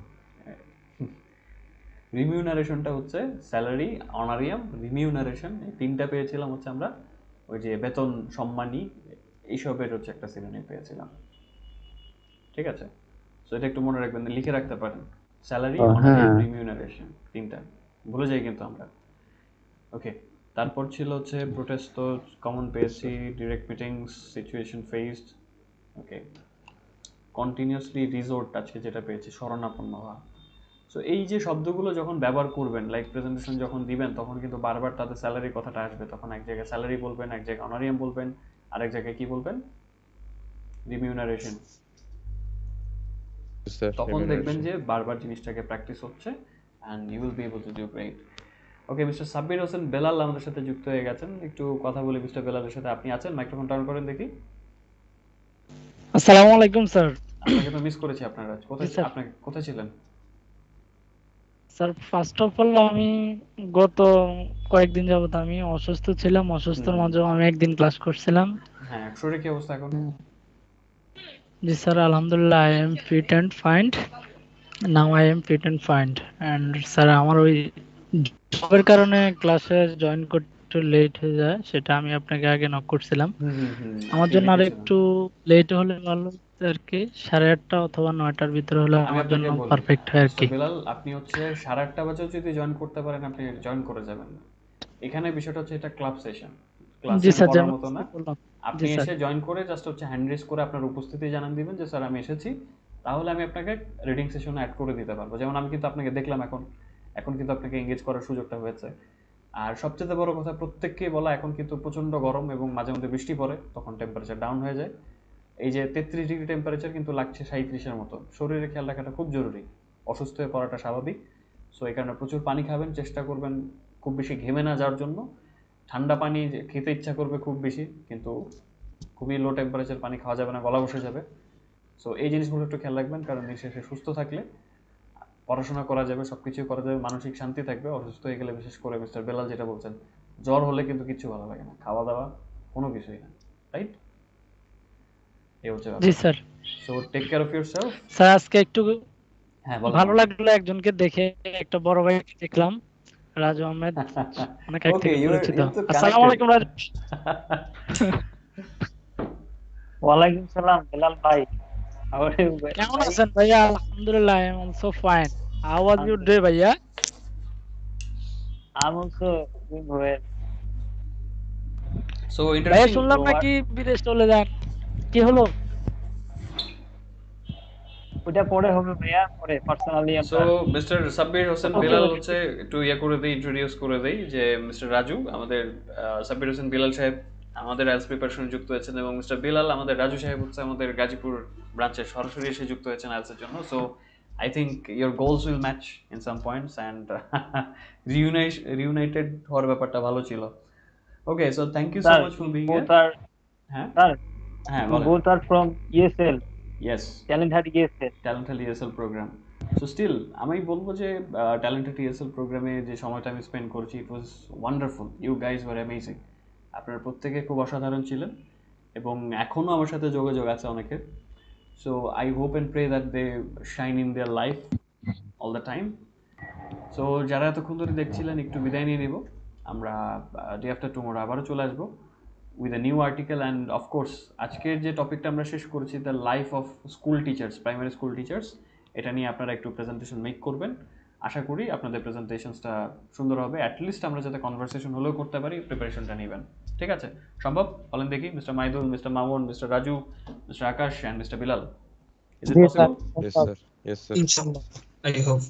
A: রিমিউনারেশনটা হচ্ছে স্যালারি, অনারিয়াম, রিমিউনারেশন, এই তিনটা পেয়েছিলাম হচ্ছে আমরা ওই যে বেতন, সম্মানী, এইসবের হচ্ছে একটা সিনোনিম পেয়েছিলাম, ঠিক আছে। সো এটা একটু মনে রাখবেন, লিখে রাখতে পারেন, স্যালারি, অনারিয়াম,
E: হ্যাঁ
A: রিমিউনারেশন, তিনটা ভুলে যাই কিন্তু আমরা। ওকে, তারপর ছিল হচ্ছে প্রোটেস্ট, তো কমন পেয়েছি, ডিরেক্ট মিটিংস, সিচুয়েশন ফেসড, ওকে। কন্টিনিউয়াসলি রিজোর্ট, আজকে যেটা পেয়েছি শরণাপন্ন হওয়া। সো এই যে শব্দগুলো যখন ব্যবহার করবেন, লাইক প্রেজেন্টেশন যখন দিবেন, তখন কিন্তু বারবার তাদের স্যালারির কথাটা আসবে, তখন এক জায়গায় স্যালারি বলবেন, এক জায়গায় অনারিয়াম বলবেন, আরেক জায়গায় কি বলবেন, রিমিউনারেশন।
B: স্যার
A: তখন দেখবেন
B: রিমিউনারেশন।
A: যে বারবার জিনিসটাকে প্র্যাকটিস হচ্ছে and you will be able to do great. Okay, mister Sabbir Hossain Belal আমাদের সাথে যুক্ত হয়ে গেছেন, একটু কথা বলি মিস্টার বেলালের সাথে। আপনি আছেন? মাইক্রোফোন টার্ন করেন দেখি।
G: আসসালামু আলাইকুম স্যার।
A: আপনাকে তো মিস করেছি, আপনারা কোথায়,
G: জি স্যার।
A: আপনাকে কোথায় ছিলেন?
G: স্যার ফার্স্ট অফ অল আমি গত কয়েকদিন যাবত আমি অসুস্থ ছিলাম, অসুস্থর মাঝেও আমি একদিন ক্লাস করছিলাম।
A: হ্যাঁ, শরীরে কি অবস্থা এখন?
G: জি স্যার, আলহামদুলিল্লাহ I am fit and fine. Now I am fit and fine. And sir আমার ওই জবের কারণে ক্লাসে জয়েন করতে লেট হয়ে যায়, সেটা আমি আপনাকে আগে নক করছিলাম। আমার
A: আপনি
G: জন্য আর
A: লিখেছিলেন।
G: একটু লেট হলে ভালো হতো আর কি, 8:30 অথবা 9টার ভিতরে হলে
A: আমি
G: আমার জন্য
A: আপনাকে বলি
G: পারফেক্ট হয় আর
A: মিস্টার
G: কি।
A: বেলাল, আপনি হচ্ছে 8:30 বাজেও যদি জয়েন করতে পারেন, আপনি জয়েন করে যাবেন। এখানে বিষয়টা হচ্ছে এটা ক্লাব সেশন,
G: জি
A: ক্লাসরুম
G: স্যার,
A: করার
G: যেমন
A: মতো না।
G: বললাম।
A: আপনি
G: জি স্যার।
A: এসে জয়েন করে জাস্ট হচ্ছে হ্যান্ড রেজ করে আপনার উপস্থিতি জানান দিবেন যে স্যার আমি এসেছি, তাহলে আমি আপনাকে রিডিং সেশনে অ্যাড করে দিতে পারবো। যেমন আমি কিন্তু আপনাকে দেখলাম এখন, এখন কিন্তু আপনাকে এঙ্গেজ করার সুযোগটা হয়েছে। আর সবচেয়ে বড় কথা, প্রত্যেককেই বলা, এখন কিন্তু প্রচণ্ড গরম এবং মাঝে মধ্যে বৃষ্টি পড়ে, তখন টেম্পারেচার ডাউন হয়ে যায়। এই যে 33 ডিগ্রি টেম্পারেচার কিন্তু লাগছে 37-এর মতো, শরীরে খেয়াল রাখাটা খুব জরুরি, অসুস্থ হয়ে পড়াটা স্বাভাবিক। সো এই কারণে প্রচুর পানি খাবেন, চেষ্টা করবেন খুব বেশি ঘেমে না যাওয়ার জন্য। ঠান্ডা পানি খেতে ইচ্ছা করবে খুব বেশি, কিন্তু খুবই লো টেম্পারেচার পানি খাওয়া যাবে না, গলা বসে যাবে। সো এই জিনিসগুলো একটু খেয়াল রাখবেন, কারণ দিন শেষে সুস্থ থাকলে পড়াশোনা করা যাবে, সব কিছুই করা যাবে, মানসিক শান্তি থাকবে। অসুস্থ হয়ে গেলে বিশেষ করে মিস্টার বেলাল যেটা বলছেন, জ্বর হলে কিন্তু কিছু ভালো লাগে না, খাওয়া দাওয়া কোনো কিছুই না, রাইট? এই হচ্ছে
G: জি
A: ব্যাপার।
G: Sir.
A: So take care of yourself.
G: Sir আজকে একটু
A: হ্যাঁ বলেন
G: ভালো
A: আমাকে।
G: লাগলো একজনকে দেখে, একটা বড় ভাই দেখলাম, রাজু আহমেদ, অনেক আগ
A: ওকে,
G: থেকে
A: ইউ
G: পরিচিত।
A: তো
G: আসসালামু
A: কানেক্টেড।
G: আলাইকুম রাজু।
D: ওয়ালাইকুম সালাম বেলাল ভাই। How are you,
G: কেমন
D: ভাই?
G: আছেন ভাইয়া? আলহামদুলিল্লাহ, I am also fine. How was your day ভাইয়া?
D: I'm also doing well.
A: So
G: ভাইয়া
A: interesting.
G: শুনলাম নাকি বিদেশ চলে যান, কি হলো?
D: ওটা পরে হবে ভাইয়া, পরে পার্সোনালি
A: সো
D: আমরা
A: মিস্টার সাব্বির হোসেন
D: কথা
G: ওকে
A: বিলাল
D: বলবো।
G: ওকে,
A: হচ্ছে একটু ইয়ে করে দেই, ইন্ট্রোডিউস করে দেই যে মিস্টার রাজু আমাদের সাব্বির হোসেন বিলাল সাহেব আমাদের অ্যালস প্রিপারেশনে যুক্ত হয়েছেন, এবং মিস্টার বিলাল আমাদের রাজু সাহেব হচ্ছে আমাদের গাজীপুর ব্রাঞ্চের সরাসরি এসে যুক্ত হয়েছেন অ্যালসের জন্য। So I think your goals will match in some points and reunited হওয়ার ব্যাপারটা ভালো ছিল। Okay, so thank you so
D: sir
A: much for being
D: both
A: হিয়ার।
D: are
A: হ্যাঁ
D: স্যার
A: হ্যাঁ বলেন।
D: both are from ESL,
A: yes,
D: TalentHut ESL.
A: Talented ESL program. So still আমি বলবো যে ট্যালেন্টেড ইএসএল প্রোগ্রামে যে সময়টা আমি স্পেন্ড করছি, it was wonderful. You guys were amazing. আপনারা প্রত্যেকে খুব অসাধারণ ছিলেন এবং এখনও আমার সাথে যোগাযোগ আছে অনেকের। So I hope and pray that they shine in their life all the time. So যারা এতক্ষণ ধরে দেখছিলেন, একটু বিদায় নিয়ে নিব। আমরা ডে আফটার টুমোরো আবারও চলে আসবো with a new article and of course আজকের যে টপিকটা আমরা শেষ করেছি, the life of school teachers, primary school teachers, এটা নিয়ে আপনারা একটু প্রেজেন্টেশন মেক করবেন। আশা করি আপনাদের প্রেজেন্টেশনসটা সুন্দর হবে। অ্যাটলিস্ট আমরা যাতে কনভারসেশন হলেও করতে পারি, প্রিপারেশনটা নেবেন। ঠিক আছে? সম্ভব? বলেন দেখি, mister Maidul, mister Mamun, mister Raju, mister Akash and mister Bilal. Is it
G: G sir,
A: possible?
B: Yes, sir. Yes, sir.
C: ইনশাআল্লাহ, আই হোপ।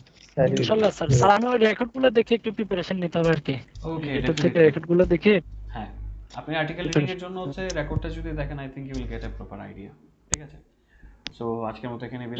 G: ইনশাল্লাহ স্যার। স্যার আমি ওই রেকর্ড গুলো দেখে একটু প্রিপারেশন নিতে হবে আর কি,
A: ওকে,
G: ইউটিউব থেকে
A: ডেফিনেটলি।
G: রেকর্ড গুলো দেখে।
A: হ্যাঁ, আপনি আর্টিকেল রিডিং এর জন্য হচ্ছে রেকর্ডটা যদি দেখেন, I think you will get a proper idea. ঠিক আছে? সো আজকের মতো এখানে বিদায়।